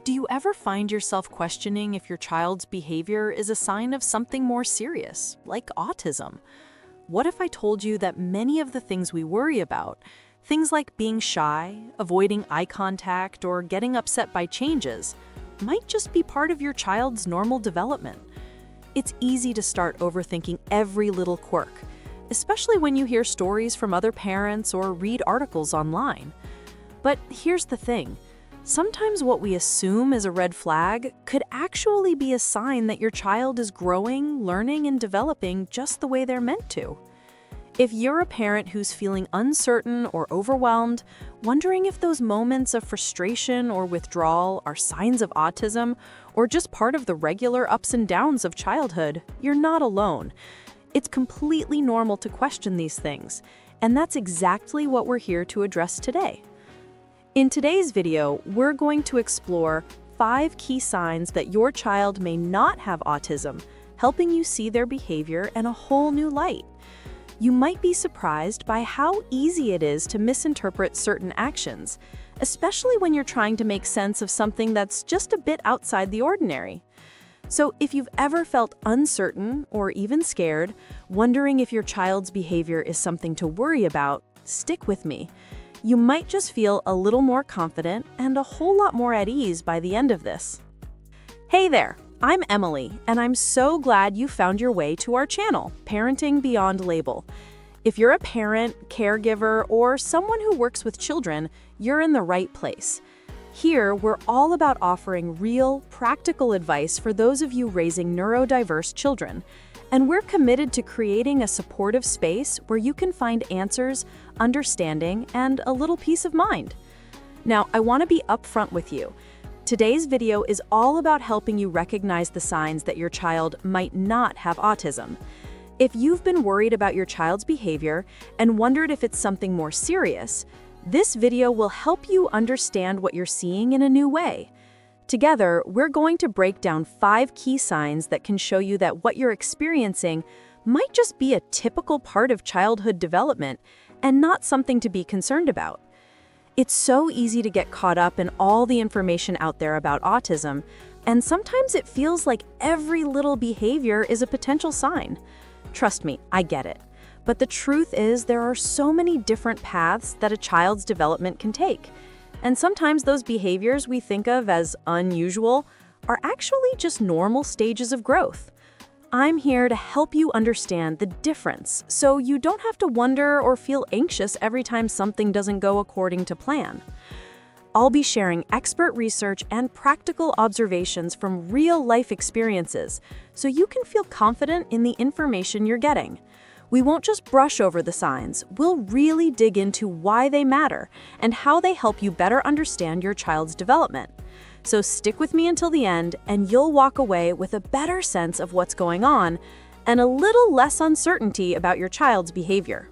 Do you ever find yourself questioning if your child's behavior is a sign of something more serious, like autism? What if I told you that many of the things we worry about, things like being shy, avoiding eye contact, or getting upset by changes, might just be part of your child's normal development? It's easy to start overthinking every little quirk, especially when you hear stories from other parents or read articles online. But here's the thing. Sometimes what we assume is a red flag could actually be a sign that your child is growing, learning, and developing just the way they're meant to. If you're a parent who's feeling uncertain or overwhelmed, wondering if those moments of frustration or withdrawal are signs of autism or just part of the regular ups and downs of childhood, you're not alone. It's completely normal to question these things, and that's exactly what we're here to address today. In today's video, we're going to explore 5 key signs that your child may not have autism, helping you see their behavior in a whole new light. You might be surprised by how easy it is to misinterpret certain actions, especially when you're trying to make sense of something that's just a bit outside the ordinary. So if you've ever felt uncertain or even scared, wondering if your child's behavior is something to worry about, stick with me. You might just feel a little more confident and a whole lot more at ease by the end of this. Hey there, I'm Emily, and I'm so glad you found your way to our channel, Parenting Beyond Label. If you're a parent, caregiver, or someone who works with children, you're in the right place. Here, we're all about offering real, practical advice for those of you raising neurodiverse children. And we're committed to creating a supportive space where you can find answers, understanding, and a little peace of mind. Now, I want to be upfront with you. Today's video is all about helping you recognize the signs that your child might not have autism. If you've been worried about your child's behavior and wondered if it's something more serious, this video will help you understand what you're seeing in a new way. Together, we're going to break down 5 key signs that can show you that what you're experiencing might just be a typical part of childhood development and not something to be concerned about. It's so easy to get caught up in all the information out there about autism, and sometimes it feels like every little behavior is a potential sign. Trust me, I get it. But the truth is there are so many different paths that a child's development can take. And sometimes those behaviors we think of as unusual are actually just normal stages of growth. I'm here to help you understand the difference so you don't have to wonder or feel anxious every time something doesn't go according to plan. I'll be sharing expert research and practical observations from real-life experiences so you can feel confident in the information you're getting. We won't just brush over the signs, we'll really dig into why they matter and how they help you better understand your child's development. So stick with me until the end and you'll walk away with a better sense of what's going on and a little less uncertainty about your child's behavior.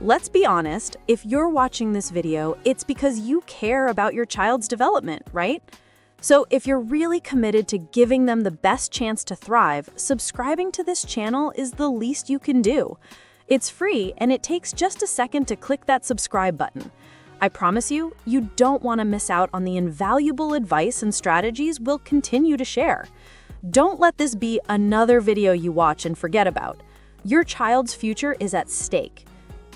Let's be honest, if you're watching this video, it's because you care about your child's development, right? So if you're really committed to giving them the best chance to thrive, subscribing to this channel is the least you can do. It's free and it takes just a second to click that subscribe button. I promise you, you don't want to miss out on the invaluable advice and strategies we'll continue to share. Don't let this be another video you watch and forget about. Your child's future is at stake.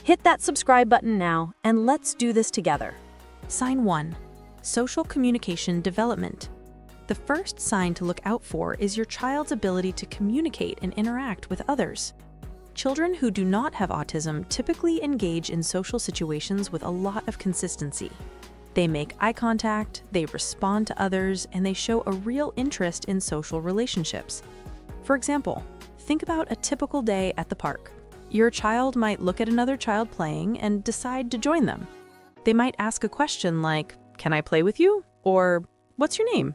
Hit that subscribe button now and let's do this together. Sign 1. Social communication development. The first sign to look out for is your child's ability to communicate and interact with others. Children who do not have autism typically engage in social situations with a lot of consistency. They make eye contact, they respond to others, and they show a real interest in social relationships. For example, think about a typical day at the park. Your child might look at another child playing and decide to join them. They might ask a question like, "Can I play with you?" or "What's your name?"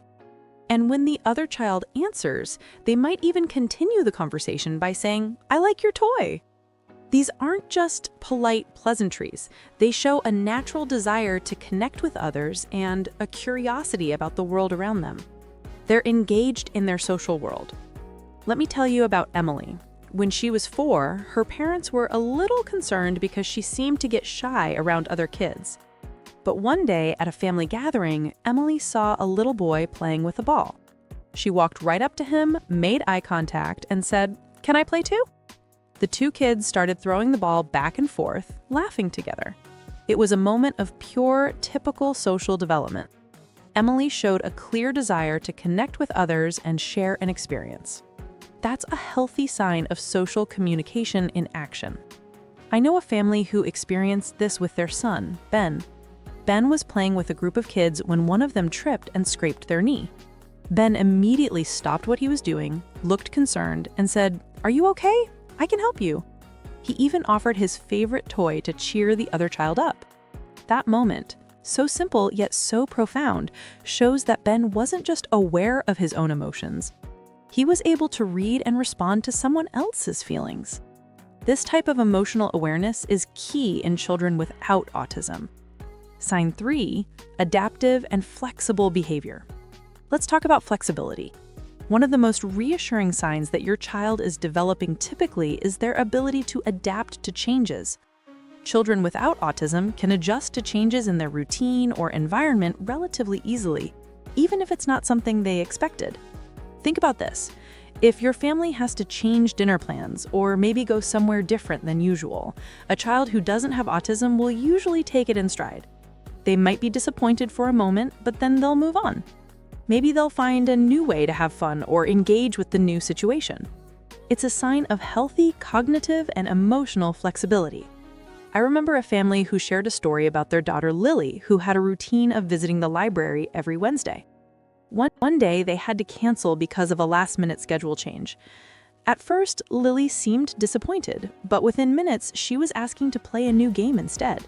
And when the other child answers, they might even continue the conversation by saying, "I like your toy." These aren't just polite pleasantries. They show a natural desire to connect with others and a curiosity about the world around them. They're engaged in their social world. Let me tell you about Emily. When she was 4, her parents were a little concerned because she seemed to get shy around other kids. But one day at a family gathering, Emily saw a little boy playing with a ball. She walked right up to him, made eye contact, and said, "Can I play too?" The two kids started throwing the ball back and forth, laughing together. It was a moment of pure, typical social development. Emily showed a clear desire to connect with others and share an experience. That's a healthy sign of social communication in action. I know a family who experienced this with their son, Ben. Ben was playing with a group of kids when one of them tripped and scraped their knee. Ben immediately stopped what he was doing, looked concerned, and said, "Are you okay? I can help you." He even offered his favorite toy to cheer the other child up. That moment, so simple yet so profound, shows that Ben wasn't just aware of his own emotions. He was able to read and respond to someone else's feelings. This type of emotional awareness is key in children without autism. Sign 3, adaptive and flexible behavior. Let's talk about flexibility. One of the most reassuring signs that your child is developing typically is their ability to adapt to changes. Children without autism can adjust to changes in their routine or environment relatively easily, even if it's not something they expected. Think about this. If your family has to change dinner plans or maybe go somewhere different than usual, a child who doesn't have autism will usually take it in stride. They might be disappointed for a moment, but then they'll move on. Maybe they'll find a new way to have fun or engage with the new situation. It's a sign of healthy cognitive and emotional flexibility. I remember a family who shared a story about their daughter Lily, who had a routine of visiting the library every Wednesday. One day, they had to cancel because of a last-minute schedule change. At first, Lily seemed disappointed, but within minutes, she was asking to play a new game instead.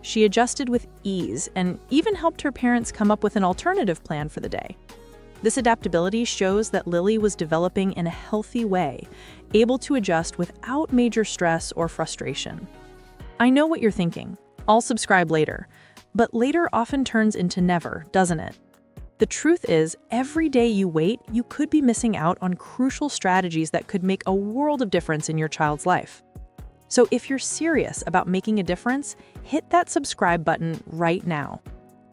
She adjusted with ease and even helped her parents come up with an alternative plan for the day. This adaptability shows that Lily was developing in a healthy way, able to adjust without major stress or frustration. I know what you're thinking. I'll subscribe later. But later often turns into never, doesn't it? The truth is, every day you wait, you could be missing out on crucial strategies that could make a world of difference in your child's life. So if you're serious about making a difference, hit that subscribe button right now.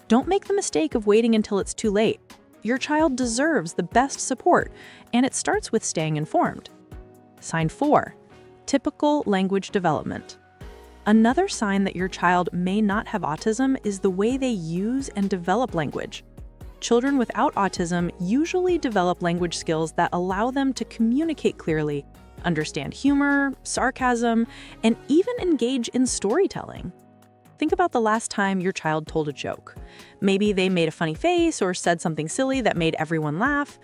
Don't make the mistake of waiting until it's too late. Your child deserves the best support, and it starts with staying informed. Sign 4, typical language development. Another sign that your child may not have autism is the way they use and develop language. Children without autism usually develop language skills that allow them to communicate clearly, understand humor, sarcasm, and even engage in storytelling. Think about the last time your child told a joke. Maybe they made a funny face or said something silly that made everyone laugh.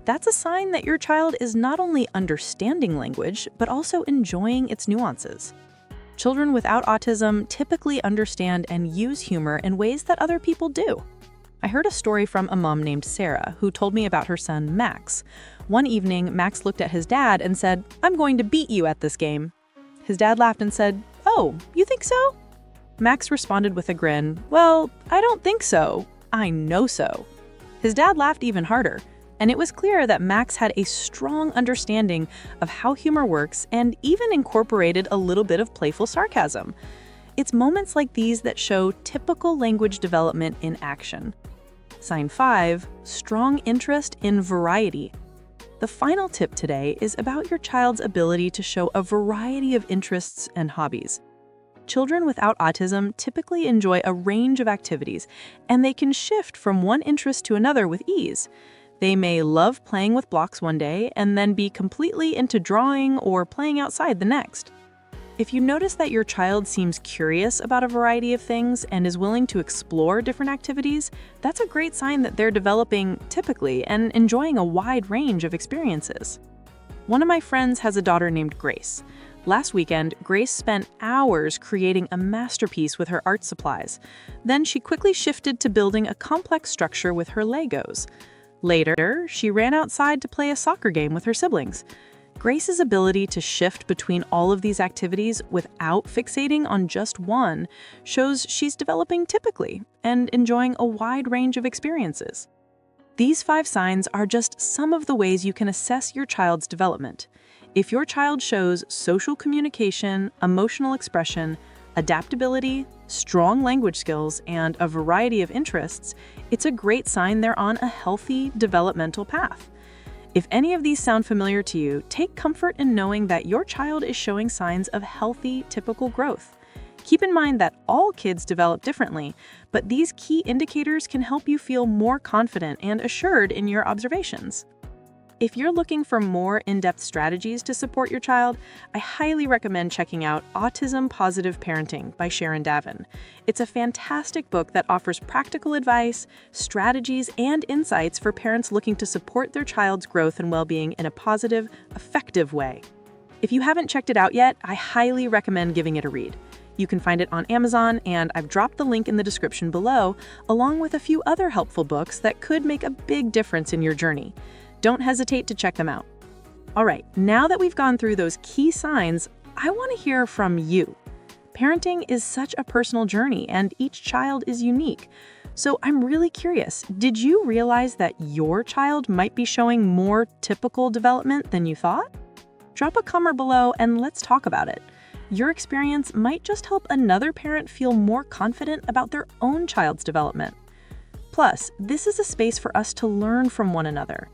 That's a sign that your child is not only understanding language, but also enjoying its nuances. Children without autism typically understand and use humor in ways that other people do. I heard a story from a mom named Sarah who told me about her son, Max. One evening, Max looked at his dad and said, "I'm going to beat you at this game." His dad laughed and said, "Oh, you think so?" Max responded with a grin, "Well, I don't think so. I know so." His dad laughed even harder, and it was clear that Max had a strong understanding of how humor works and even incorporated a little bit of playful sarcasm. It's moments like these that show typical language development in action. Sign 5, strong interest in variety. The final tip today is about your child's ability to show a variety of interests and hobbies. Children without autism typically enjoy a range of activities, and they can shift from one interest to another with ease. They may love playing with blocks one day and then be completely into drawing or playing outside the next. If you notice that your child seems curious about a variety of things and is willing to explore different activities, that's a great sign that they're developing typically and enjoying a wide range of experiences. One of my friends has a daughter named Grace. Last weekend, Grace spent hours creating a masterpiece with her art supplies. Then she quickly shifted to building a complex structure with her Legos. Later, she ran outside to play a soccer game with her siblings. Grace's ability to shift between all of these activities without fixating on just one shows she's developing typically and enjoying a wide range of experiences. These 5 signs are just some of the ways you can assess your child's development. If your child shows social communication, emotional expression, adaptability, strong language skills, and a variety of interests, it's a great sign they're on a healthy developmental path. If any of these sound familiar to you, take comfort in knowing that your child is showing signs of healthy, typical growth. Keep in mind that all kids develop differently, but these key indicators can help you feel more confident and assured in your observations. If you're looking for more in-depth strategies to support your child, I highly recommend checking out Autism Positive Parenting by Sharon Davin. It's a fantastic book that offers practical advice, strategies, and insights for parents looking to support their child's growth and well-being in a positive, effective way. If you haven't checked it out yet, I highly recommend giving it a read. You can find it on Amazon, and I've dropped the link in the description below, along with a few other helpful books that could make a big difference in your journey. Don't hesitate to check them out. All right, now that we've gone through those key signs, I want to hear from you. Parenting is such a personal journey, and each child is unique. So I'm really curious, did you realize that your child might be showing more typical development than you thought? Drop a comment below and let's talk about it. Your experience might just help another parent feel more confident about their own child's development. Plus, this is a space for us to learn from one another.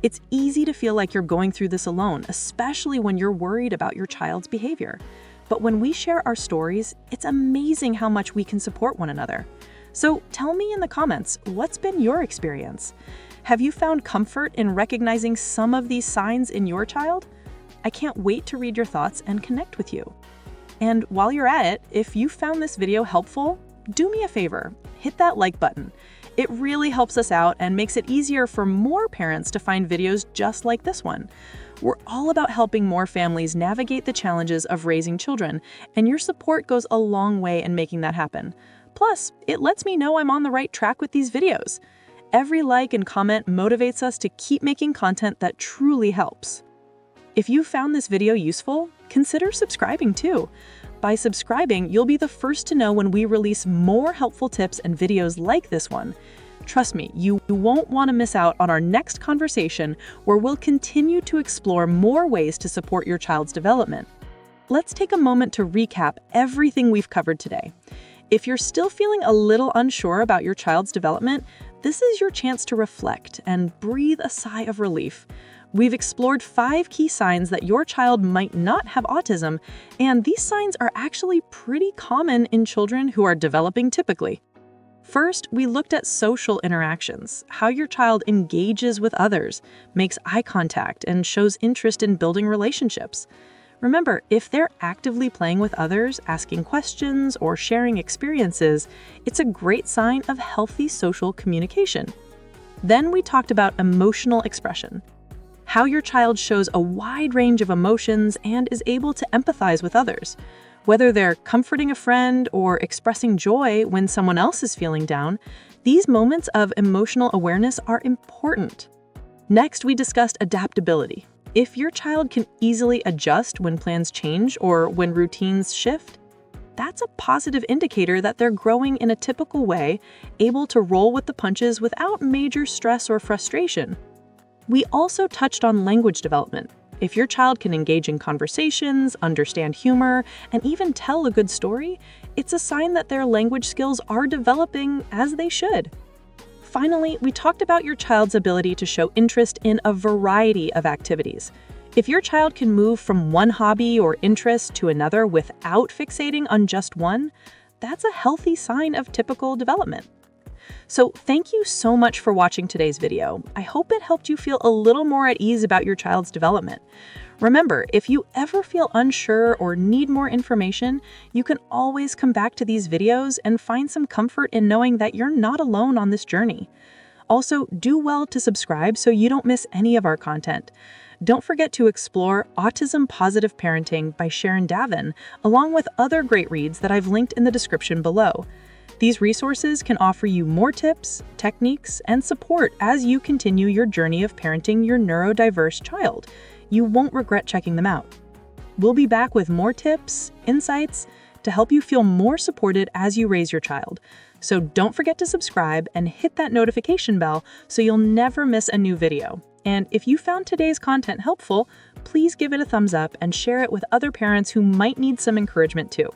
It's easy to feel like you're going through this alone, especially when you're worried about your child's behavior. But when we share our stories, it's amazing how much we can support one another. So tell me in the comments, what's been your experience? Have you found comfort in recognizing some of these signs in your child? I can't wait to read your thoughts and connect with you. And while you're at it, if you found this video helpful, do me a favor, hit that like button. It really helps us out and makes it easier for more parents to find videos just like this one. We're all about helping more families navigate the challenges of raising children, and your support goes a long way in making that happen. Plus, it lets me know I'm on the right track with these videos. Every like and comment motivates us to keep making content that truly helps. If you found this video useful, consider subscribing too. By subscribing, you'll be the first to know when we release more helpful tips and videos like this one. Trust me, you won't want to miss out on our next conversation where we'll continue to explore more ways to support your child's development. Let's take a moment to recap everything we've covered today. If you're still feeling a little unsure about your child's development, this is your chance to reflect and breathe a sigh of relief. We've explored 5 key signs that your child might not have autism, and these signs are actually pretty common in children who are developing typically. First, we looked at social interactions, how your child engages with others, makes eye contact, and shows interest in building relationships. Remember, if they're actively playing with others, asking questions, or sharing experiences, it's a great sign of healthy social communication. Then we talked about emotional expression, how your child shows a wide range of emotions and is able to empathize with others. Whether they're comforting a friend or expressing joy when someone else is feeling down, these moments of emotional awareness are important. Next, we discussed adaptability. If your child can easily adjust when plans change or when routines shift, that's a positive indicator that they're growing in a typical way, able to roll with the punches without major stress or frustration. We also touched on language development. If your child can engage in conversations, understand humor, and even tell a good story, it's a sign that their language skills are developing as they should. Finally, we talked about your child's ability to show interest in a variety of activities. If your child can move from one hobby or interest to another without fixating on just one, that's a healthy sign of typical development. So thank you so much for watching today's video. I hope it helped you feel a little more at ease about your child's development. Remember, if you ever feel unsure or need more information, you can always come back to these videos and find some comfort in knowing that you're not alone on this journey. Also, do well to subscribe so you don't miss any of our content. Don't forget to explore Autism Positive Parenting by Sharon Davin, along with other great reads that I've linked in the description below. These resources can offer you more tips, techniques, and support as you continue your journey of parenting your neurodiverse child. You won't regret checking them out. We'll be back with more tips, insights, to help you feel more supported as you raise your child. So don't forget to subscribe and hit that notification bell so you'll never miss a new video. And if you found today's content helpful, please give it a thumbs up and share it with other parents who might need some encouragement too.